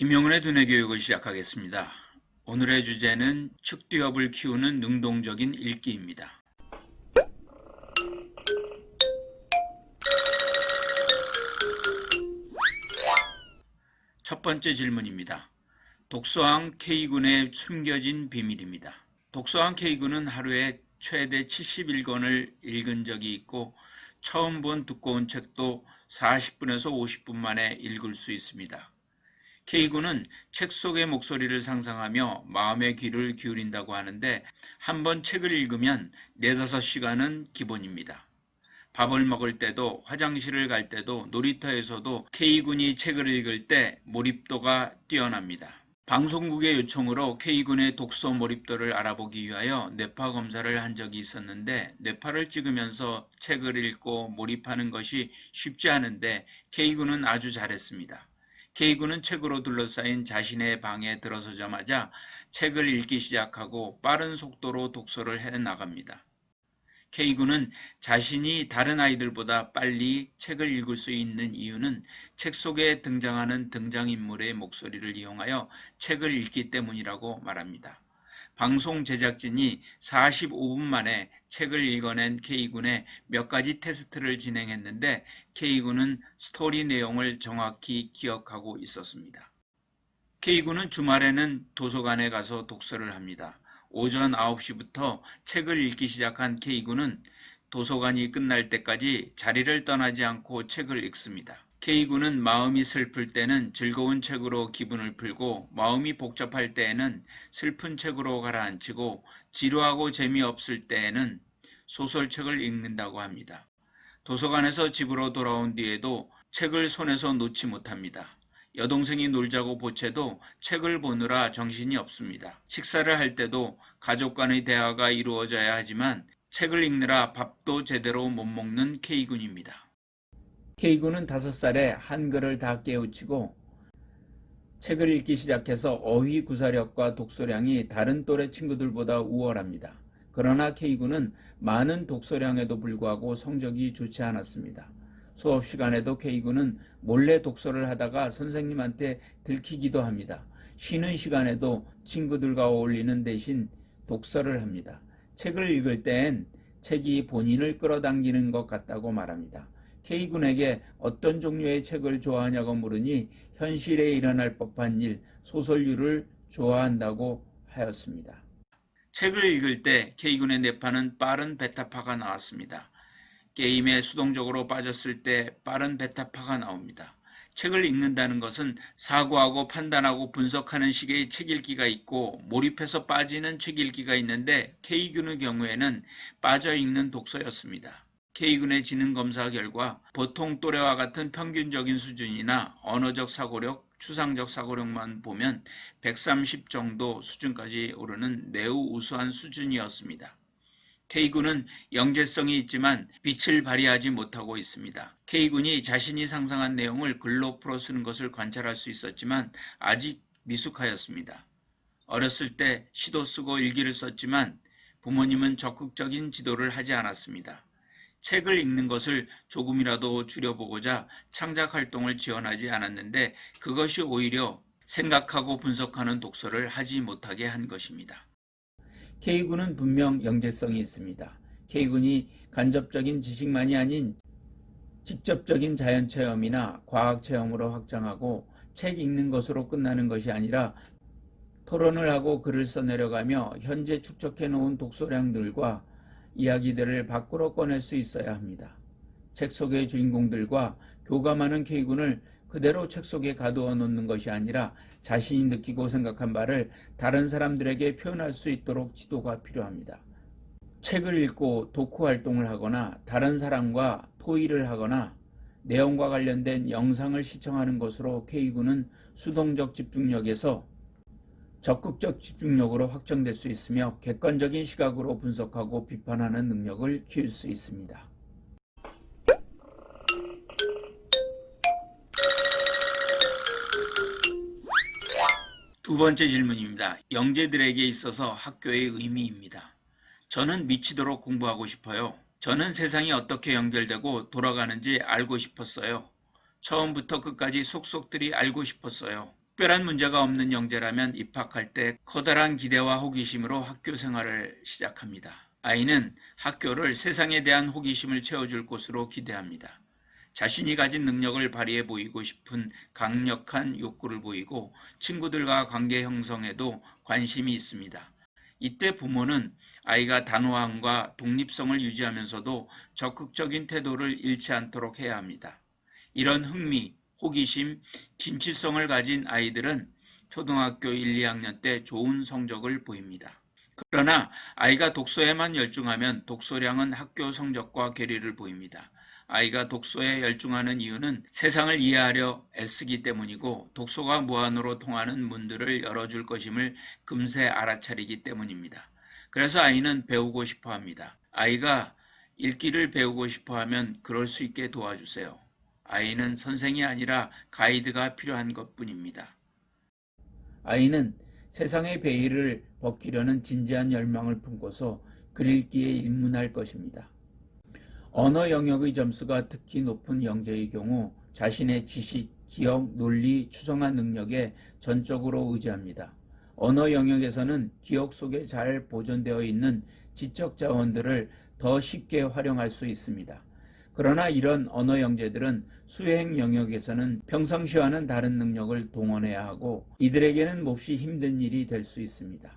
김영훈의 두뇌 교육을 시작하겠습니다. 오늘의 주제는 측두엽을 키우는 능동적인 읽기입니다. 첫 번째 질문입니다. 독서왕 K군의 숨겨진 비밀입니다. 독서왕 K군은 하루에 최대 71권을 읽은 적이 있고 처음 본 두꺼운 책도 40분에서 50분 만에 읽을 수 있습니다. K군은 책 속의 목소리를 상상하며 마음의 귀를 기울인다고 하는데 한번 책을 읽으면 4~5시간은 기본입니다. 밥을 먹을 때도 화장실을 갈 때도 놀이터에서도 K군이 책을 읽을 때 몰입도가 뛰어납니다. 방송국의 요청으로 K군의 독서 몰입도를 알아보기 위하여 뇌파 검사를 한 적이 있었는데 뇌파를 찍으면서 책을 읽고 몰입하는 것이 쉽지 않은데 K군은 아주 잘했습니다. K군은 책으로 둘러싸인 자신의 방에 들어서자마자 책을 읽기 시작하고 빠른 속도로 독서를 해나갑니다. K군은 자신이 다른 아이들보다 빨리 책을 읽을 수 있는 이유는 책 속에 등장하는 등장인물의 목소리를 이용하여 책을 읽기 때문이라고 말합니다. 방송 제작진이 45분 만에 책을 읽어낸 K군의 몇 가지 테스트를 진행했는데 K군은 스토리 내용을 정확히 기억하고 있었습니다. K군은 주말에는 도서관에 가서 독서를 합니다. 오전 9시부터 책을 읽기 시작한 K군은 도서관이 끝날 때까지 자리를 떠나지 않고 책을 읽습니다. K군은 마음이 슬플 때는 즐거운 책으로 기분을 풀고 마음이 복잡할 때에는 슬픈 책으로 가라앉히고 지루하고 재미없을 때에는 소설책을 읽는다고 합니다. 도서관에서 집으로 돌아온 뒤에도 책을 손에서 놓지 못합니다. 여동생이 놀자고 보채도 책을 보느라 정신이 없습니다. 식사를 할 때도 가족 간의 대화가 이루어져야 하지만 책을 읽느라 밥도 제대로 못 먹는 K군입니다. K군은 5살에 한글을 다 깨우치고 책을 읽기 시작해서 어휘 구사력과 독서량이 다른 또래 친구들보다 우월합니다. 그러나 K군은 많은 독서량에도 불구하고 성적이 좋지 않았습니다. 수업 시간에도 K군은 몰래 독서를 하다가 선생님한테 들키기도 합니다. 쉬는 시간에도 친구들과 어울리는 대신 독서를 합니다. 책을 읽을 땐 책이 본인을 끌어당기는 것 같다고 말합니다. K군에게 어떤 종류의 책을 좋아하냐고 물으니 현실에 일어날 법한 일, 소설류를 좋아한다고 하였습니다. 책을 읽을 때 K군의 뇌파는 빠른 베타파가 나왔습니다. 게임에 수동적으로 빠졌을 때 빠른 베타파가 나옵니다. 책을 읽는다는 것은 사고하고 판단하고 분석하는 식의 책 읽기가 있고 몰입해서 빠지는 책 읽기가 있는데 K군의 경우에는 빠져 읽는 독서였습니다. K군의 지능검사 결과 보통 또래와 같은 평균적인 수준이나 언어적 사고력, 추상적 사고력만 보면 130 정도 수준까지 오르는 매우 우수한 수준이었습니다. K군은 영재성이 있지만 빛을 발휘하지 못하고 있습니다. K군이 자신이 상상한 내용을 글로 풀어 쓰는 것을 관찰할 수 있었지만 아직 미숙하였습니다. 어렸을 때 시도 쓰고 일기를 썼지만 부모님은 적극적인 지도를 하지 않았습니다. 책을 읽는 것을 조금이라도 줄여보고자 창작활동을 지원하지 않았는데 그것이 오히려 생각하고 분석하는 독서를 하지 못하게 한 것입니다. K군은 분명 영재성이 있습니다. K군이 간접적인 지식만이 아닌 직접적인 자연체험이나 과학체험으로 확장하고 책 읽는 것으로 끝나는 것이 아니라 토론을 하고 글을 써내려가며 현재 축적해 놓은 독서량들과 이야기들을 밖으로 꺼낼 수 있어야 합니다. 책 속의 주인공들과 교감하는 K군을 그대로 책 속에 가두어 놓는 것이 아니라 자신이 느끼고 생각한 바를 다른 사람들에게 표현할 수 있도록 지도가 필요합니다. 책을 읽고 독후 활동을 하거나 다른 사람과 토의를 하거나 내용과 관련된 영상을 시청하는 것으로 K군은 수동적 집중력에서 적극적 집중력으로 확장될 수 있으며 객관적인 시각으로 분석하고 비판하는 능력을 키울 수 있습니다. 두 번째 질문입니다. 영재들에게 있어서 학교의 의미입니다. 저는 미치도록 공부하고 싶어요. 저는 세상이 어떻게 연결되고 돌아가는지 알고 싶었어요. 처음부터 끝까지 속속들이 알고 싶었어요. 특별한 문제가 없는 영재라면 입학할 때 커다란 기대와 호기심으로 학교 생활을 시작합니다. 아이는 학교를 세상에 대한 호기심을 채워줄 곳으로 기대합니다. 자신이 가진 능력을 발휘해 보이고 싶은 강력한 욕구를 보이고 친구들과 관계 형성에도 관심이 있습니다. 이때 부모는 아이가 단호함과 독립성을 유지하면서도 적극적인 태도를 잃지 않도록 해야 합니다. 이런 흥미, 호기심, 진취성을 가진 아이들은 초등학교 1, 2학년 때 좋은 성적을 보입니다. 그러나 아이가 독서에만 열중하면 독서량은 학교 성적과 괴리를 보입니다. 아이가 독서에 열중하는 이유는 세상을 이해하려 애쓰기 때문이고 독서가 무한으로 통하는 문들을 열어줄 것임을 금세 알아차리기 때문입니다. 그래서 아이는 배우고 싶어 합니다. 아이가 읽기를 배우고 싶어 하면 그럴 수 있게 도와주세요. 아이는 선생이 아니라 가이드가 필요한 것뿐입니다. 아이는 세상의 베일을 벗기려는 진지한 열망을 품고서 글 읽기에 입문할 것입니다. 언어 영역의 점수가 특히 높은 영재의 경우 자신의 지식, 기억, 논리, 추정한 능력에 전적으로 의지합니다. 언어 영역에서는 기억 속에 잘 보존되어 있는 지적 자원들을 더 쉽게 활용할 수 있습니다. 그러나 이런 언어 영재들은 수행 영역에서는 평상시와는 다른 능력을 동원해야 하고 이들에게는 몹시 힘든 일이 될 수 있습니다.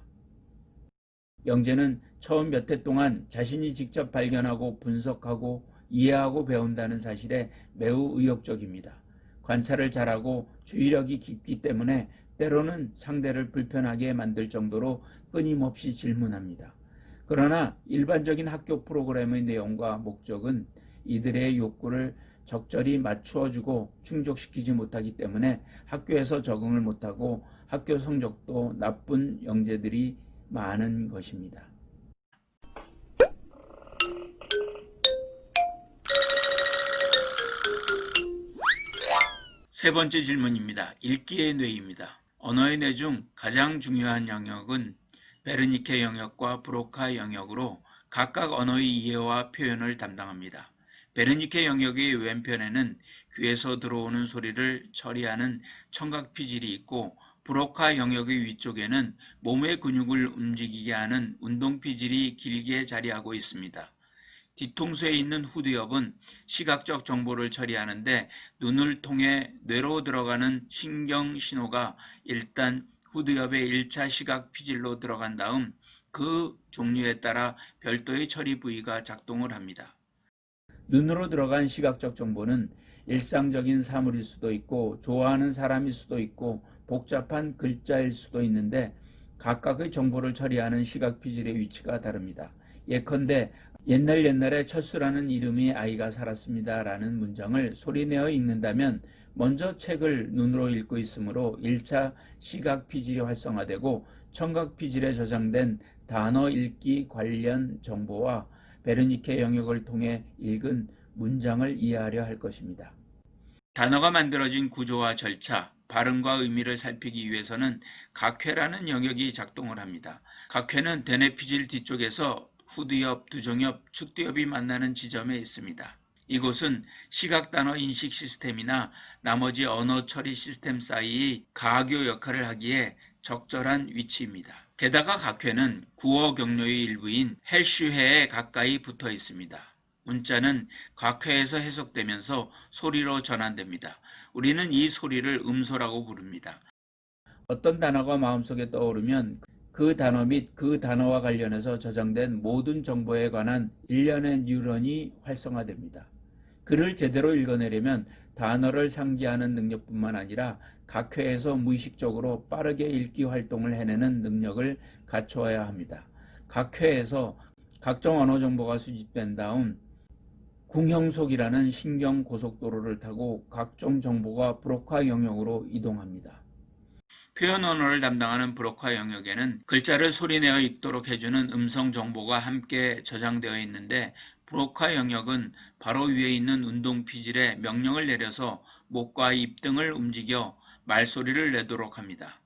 영재는 처음 몇 해 동안 자신이 직접 발견하고 분석하고 이해하고 배운다는 사실에 매우 의욕적입니다. 관찰을 잘하고 주의력이 깊기 때문에 때로는 상대를 불편하게 만들 정도로 끊임없이 질문합니다. 그러나 일반적인 학교 프로그램의 내용과 목적은 이들의 욕구를 적절히 맞추어주고 충족시키지 못하기 때문에 학교에서 적응을 못하고 학교 성적도 나쁜 영재들이 많은 것입니다. 세 번째 질문입니다. 읽기의 뇌입니다. 언어의 뇌 중 가장 중요한 영역은 베르니케 영역과 브로카 영역으로 각각 언어의 이해와 표현을 담당합니다. 베르니케 영역의 왼편에는 귀에서 들어오는 소리를 처리하는 청각피질이 있고 브로카 영역의 위쪽에는 몸의 근육을 움직이게 하는 운동피질이 길게 자리하고 있습니다. 뒤통수에 있는 후두엽은 시각적 정보를 처리하는데 눈을 통해 뇌로 들어가는 신경 신호가 일단 후두엽의 1차 시각 피질로 들어간 다음 그 종류에 따라 별도의 처리 부위가 작동을 합니다. 눈으로 들어간 시각적 정보는 일상적인 사물일 수도 있고 좋아하는 사람일 수도 있고 복잡한 글자일 수도 있는데 각각의 정보를 처리하는 시각 피질의 위치가 다릅니다. 예컨대 옛날에 철수라는 이름의 아이가 살았습니다 라는 문장을 소리내어 읽는다면 먼저 책을 눈으로 읽고 있으므로 1차 시각 피질이 활성화되고 청각 피질에 저장된 단어 읽기 관련 정보와 베르니케 영역을 통해 읽은 문장을 이해하려 할 것입니다. 단어가 만들어진 구조와 절차, 발음과 의미를 살피기 위해서는 각회라는 영역이 작동을 합니다. 각회는 대뇌피질 뒤쪽에서 후두엽, 두정엽, 측두엽이 만나는 지점에 있습니다. 이곳은 시각단어 인식 시스템이나 나머지 언어 처리 시스템 사이의 가교 역할을 하기에 적절한 위치입니다. 게다가 각회는 구어 경로의 일부인 헬슈해에 가까이 붙어 있습니다. 문자는 각회에서 해석되면서 소리로 전환됩니다. 우리는 이 소리를 음소라고 부릅니다. 어떤 단어가 마음속에 떠오르면 그 단어 및 그 단어와 관련해서 저장된 모든 정보에 관한 일련의 뉴런이 활성화됩니다. 글을 제대로 읽어내려면 단어를 상기하는 능력뿐만 아니라 각회에서 무의식적으로 빠르게 읽기 활동을 해내는 능력을 갖추어야 합니다. 각회에서 각종 언어 정보가 수집된 다음 궁형속이라는 신경 고속도로를 타고 각종 정보가 브로카 영역으로 이동합니다. 표현 언어를 담당하는 브로카 영역에는 글자를 소리내어 읽도록 해주는 음성 정보가 함께 저장되어 있는데 브로카 영역은 바로 위에 있는 운동 피질에 명령을 내려서 목과 입 등을 움직여 말소리를 내도록 합니다.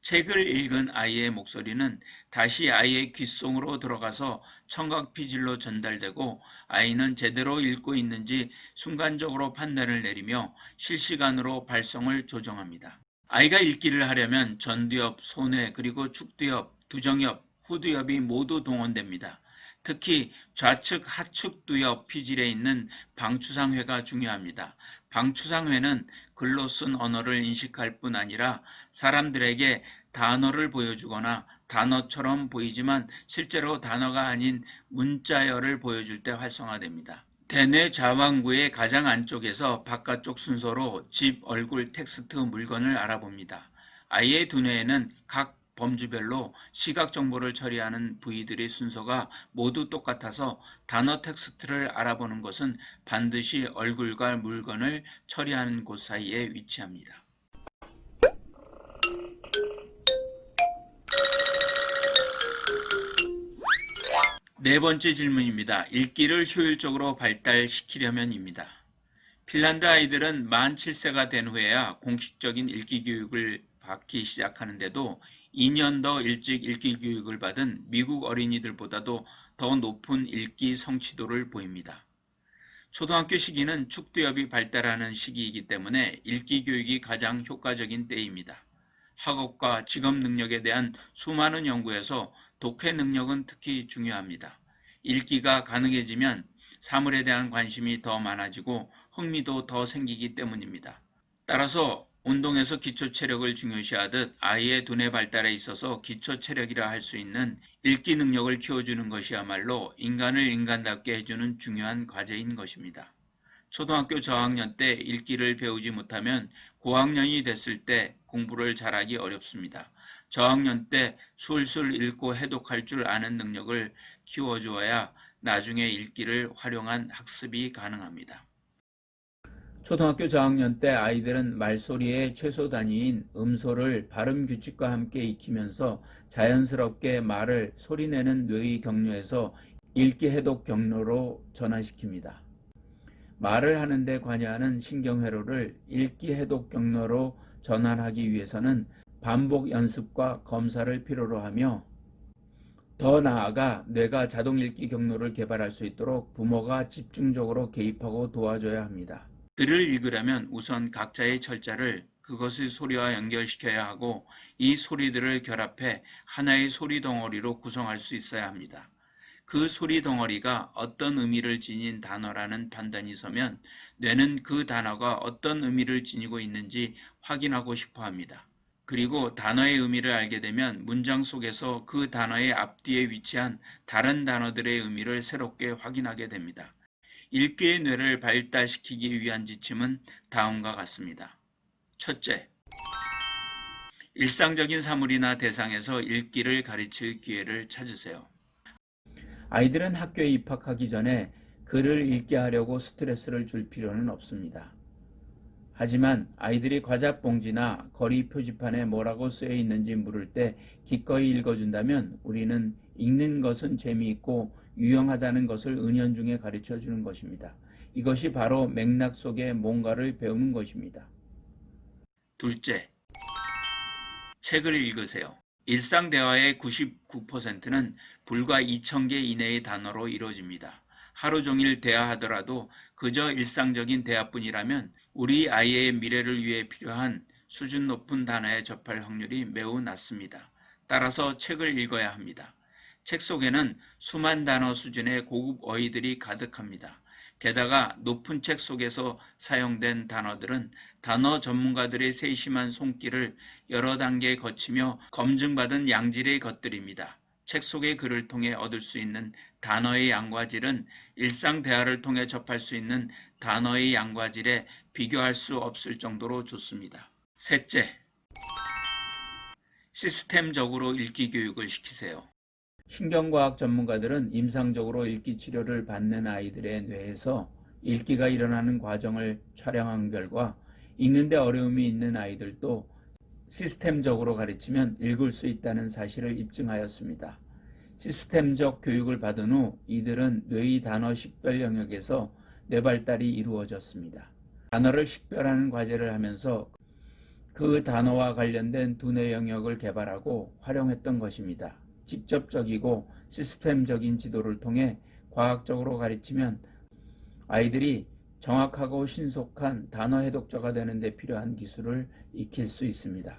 책을 읽은 아이의 목소리는 다시 아이의 귓속으로 들어가서 청각 피질로 전달되고 아이는 제대로 읽고 있는지 순간적으로 판단을 내리며 실시간으로 발성을 조정합니다. 아이가 읽기를 하려면 전두엽, 손회, 그리고 축두엽, 두정엽, 후두엽이 모두 동원됩니다. 특히 좌측 하측 두엽 피질에 있는 방추상회가 중요합니다. 방추상회는 글로 쓴 언어를 인식할 뿐 아니라 사람들에게 단어를 보여주거나 단어처럼 보이지만 실제로 단어가 아닌 문자열을 보여줄 때 활성화됩니다. 대뇌 좌완구의 가장 안쪽에서 바깥쪽 순서로 집, 얼굴, 텍스트, 물건을 알아봅니다. 아이의 두뇌에는 각 범주별로 시각 정보를 처리하는 부위들의 순서가 모두 똑같아서 단어 텍스트를 알아보는 것은 반드시 얼굴과 물건을 처리하는 곳 사이에 위치합니다. 네 번째 질문입니다. 읽기를 효율적으로 발달시키려면입니다. 핀란드 아이들은 만 7세가 된 후에야 공식적인 읽기 교육을 받기 시작하는데도 2년 더 일찍 읽기 교육을 받은 미국 어린이들보다도 더 높은 읽기 성취도를 보입니다. 초등학교 시기는 축두엽이 발달하는 시기이기 때문에 읽기 교육이 가장 효과적인 때입니다. 학업과 직업 능력에 대한 수많은 연구에서 독해 능력은 특히 중요합니다. 읽기가 가능해지면 사물에 대한 관심이 더 많아지고 흥미도 더 생기기 때문입니다. 따라서 운동에서 기초 체력을 중요시하듯 아이의 두뇌 발달에 있어서 기초 체력이라 할 수 있는 읽기 능력을 키워주는 것이야말로 인간을 인간답게 해주는 중요한 과제인 것입니다. 초등학교 저학년 때 읽기를 배우지 못하면 고학년이 됐을 때 공부를 잘하기 어렵습니다. 저학년 때 술술 읽고 해독할 줄 아는 능력을 키워주어야 나중에 읽기를 활용한 학습이 가능합니다. 초등학교 저학년 때 아이들은 말소리의 최소 단위인 음소를 발음 규칙과 함께 익히면서 자연스럽게 말을 소리내는 뇌의 경로에서 읽기 해독 경로로 전환시킵니다. 말을 하는 데 관여하는 신경회로를 읽기 해독 경로로 전환하기 위해서는 반복 연습과 검사를 필요로 하며 더 나아가 뇌가 자동 읽기 경로를 개발할 수 있도록 부모가 집중적으로 개입하고 도와줘야 합니다. 글을 읽으려면 우선 각자의 철자를 그것의 소리와 연결시켜야 하고 이 소리들을 결합해 하나의 소리 덩어리로 구성할 수 있어야 합니다. 그 소리 덩어리가 어떤 의미를 지닌 단어라는 판단이 서면 뇌는 그 단어가 어떤 의미를 지니고 있는지 확인하고 싶어 합니다. 그리고 단어의 의미를 알게 되면 문장 속에서 그 단어의 앞뒤에 위치한 다른 단어들의 의미를 새롭게 확인하게 됩니다. 읽기의 뇌를 발달시키기 위한 지침은 다음과 같습니다. 첫째, 일상적인 사물이나 대상에서 읽기를 가르칠 기회를 찾으세요. 아이들은 학교에 입학하기 전에 글을 읽게 하려고 스트레스를 줄 필요는 없습니다. 하지만 아이들이 과자 봉지나 거리 표지판에 뭐라고 쓰여 있는지 물을 때 기꺼이 읽어준다면 우리는 읽는 것은 재미있고 유용하다는 것을 은연중에 가르쳐 주는 것입니다. 이것이 바로 맥락 속에 뭔가를 배우는 것입니다. 둘째, 책을 읽으세요. 일상 대화의 99%는 불과 2,000개 이내의 단어로 이루어집니다. 하루 종일 대화하더라도 그저 일상적인 대화뿐이라면 우리 아이의 미래를 위해 필요한 수준 높은 단어에 접할 확률이 매우 낮습니다. 따라서 책을 읽어야 합니다. 책 속에는 수만 단어 수준의 고급 어휘들이 가득합니다. 게다가 높은 책 속에서 사용된 단어들은 단어 전문가들의 세심한 손길을 여러 단계 거치며 검증받은 양질의 것들입니다. 책 속의 글을 통해 얻을 수 있는 단어의 양과 질은 일상 대화를 통해 접할 수 있는 단어의 양과 질에 비교할 수 없을 정도로 좋습니다. 셋째, 시스템적으로 읽기 교육을 시키세요. 신경과학 전문가들은 임상적으로 읽기 치료를 받는 아이들의 뇌에서 읽기가 일어나는 과정을 촬영한 결과 읽는데 어려움이 있는 아이들도 시스템적으로 가르치면 읽을 수 있다는 사실을 입증하였습니다. 시스템적 교육을 받은 후 이들은 뇌의 단어 식별 영역에서 뇌 발달이 이루어졌습니다. 단어를 식별하는 과제를 하면서 그 단어와 관련된 두뇌 영역을 개발하고 활용했던 것입니다. 직접적이고 시스템적인 지도를 통해 과학적으로 가르치면 아이들이 정확하고 신속한 단어 해독자가 되는 데 필요한 기술을 익힐 수 있습니다.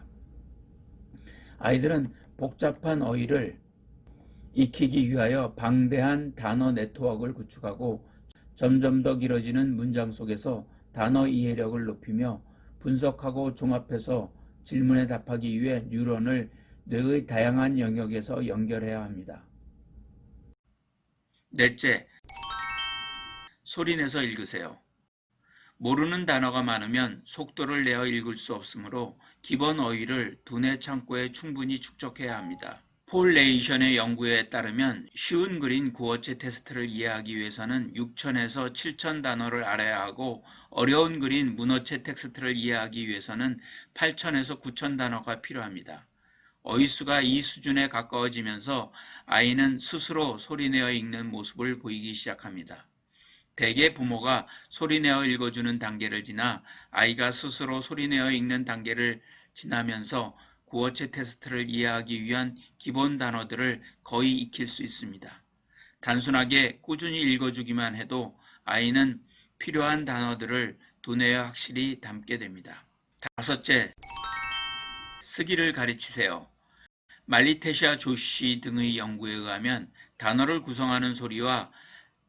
아이들은 복잡한 어휘를 익히기 위하여 방대한 단어 네트워크를 구축하고 점점 더 길어지는 문장 속에서 단어 이해력을 높이며 분석하고 종합해서 질문에 답하기 위해 뉴런을 뇌의 다양한 영역에서 연결해야 합니다. 넷째, 소리내서 읽으세요. 모르는 단어가 많으면 속도를 내어 읽을 수 없으므로 기본 어휘를 두뇌 창고에 충분히 축적해야 합니다. 폴 레이션의 연구에 따르면 쉬운 글인 구어체 테스트를 이해하기 위해서는 6,000에서 7,000 단어를 알아야 하고 어려운 글인 문어체 텍스트를 이해하기 위해서는 8,000에서 9,000 단어가 필요합니다. 어휘수가 이 수준에 가까워지면서 아이는 스스로 소리내어 읽는 모습을 보이기 시작합니다. 대개 부모가 소리내어 읽어주는 단계를 지나 아이가 스스로 소리내어 읽는 단계를 지나면서 구어체 테스트를 이해하기 위한 기본 단어들을 거의 익힐 수 있습니다. 단순하게 꾸준히 읽어주기만 해도 아이는 필요한 단어들을 두뇌에 확실히 담게 됩니다. 다섯째, 쓰기를 가르치세요. 말리테샤 조시 등의 연구에 의하면 단어를 구성하는 소리와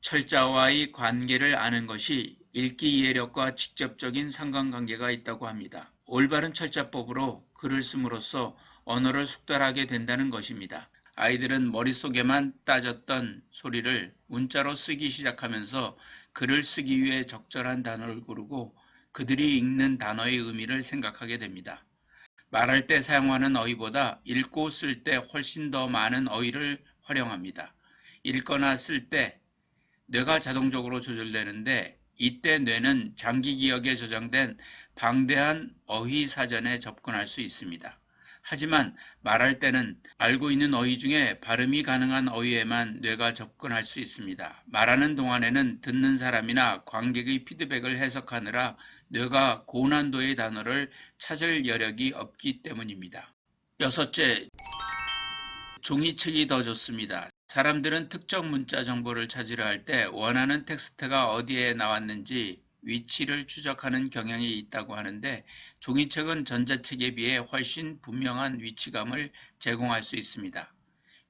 철자와의 관계를 아는 것이 읽기 이해력과 직접적인 상관관계가 있다고 합니다. 올바른 철자법으로 글을 씀으로써 언어를 숙달하게 된다는 것입니다. 아이들은 머릿속에만 따졌던 소리를 문자로 쓰기 시작하면서 글을 쓰기 위해 적절한 단어를 고르고 그들이 읽는 단어의 의미를 생각하게 됩니다. 말할 때 사용하는 어휘보다 읽고 쓸 때 훨씬 더 많은 어휘를 활용합니다. 읽거나 쓸 때 뇌가 자동적으로 조절되는데 이때 뇌는 장기 기억에 저장된 방대한 어휘 사전에 접근할 수 있습니다. 하지만 말할 때는 알고 있는 어휘 중에 발음이 가능한 어휘에만 뇌가 접근할 수 있습니다. 말하는 동안에는 듣는 사람이나 관객의 피드백을 해석하느라 뇌가 고난도의 단어를 찾을 여력이 없기 때문입니다. 여섯째, 종이책이 더 좋습니다. 사람들은 특정 문자 정보를 찾으려 할 때 원하는 텍스트가 어디에 나왔는지 위치를 추적하는 경향이 있다고 하는데 종이책은 전자책에 비해 훨씬 분명한 위치감을 제공할 수 있습니다.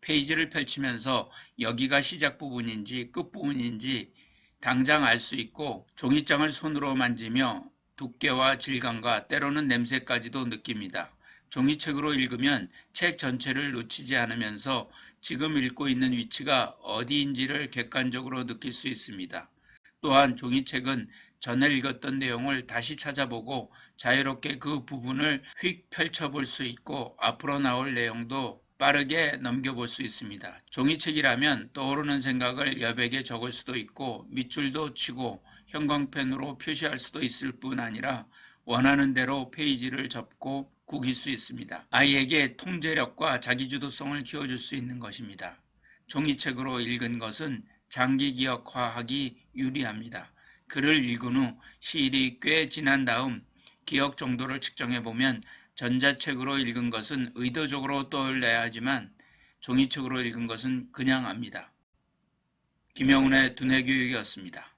페이지를 펼치면서 여기가 시작 부분인지 끝 부분인지 당장 알 수 있고 종이장을 손으로 만지며 두께와 질감과 때로는 냄새까지도 느낍니다. 종이책으로 읽으면 책 전체를 놓치지 않으면서 지금 읽고 있는 위치가 어디인지를 객관적으로 느낄 수 있습니다. 또한 종이책은 전에 읽었던 내용을 다시 찾아보고 자유롭게 그 부분을 휙 펼쳐볼 수 있고 앞으로 나올 내용도 빠르게 넘겨볼 수 있습니다. 종이책이라면 떠오르는 생각을 여백에 적을 수도 있고 밑줄도 치고 형광펜으로 표시할 수도 있을 뿐 아니라 원하는 대로 페이지를 접고 구길 수 있습니다. 아이에게 통제력과 자기주도성을 키워줄 수 있는 것입니다. 종이책으로 읽은 것은 장기 기억화하기 유리합니다. 글을 읽은 후 시일이 꽤 지난 다음 기억 정도를 측정해보면 전자책으로 읽은 것은 의도적으로 떠올려야 하지만 종이책으로 읽은 것은 그냥 압니다. 김영훈의 두뇌교육이었습니다.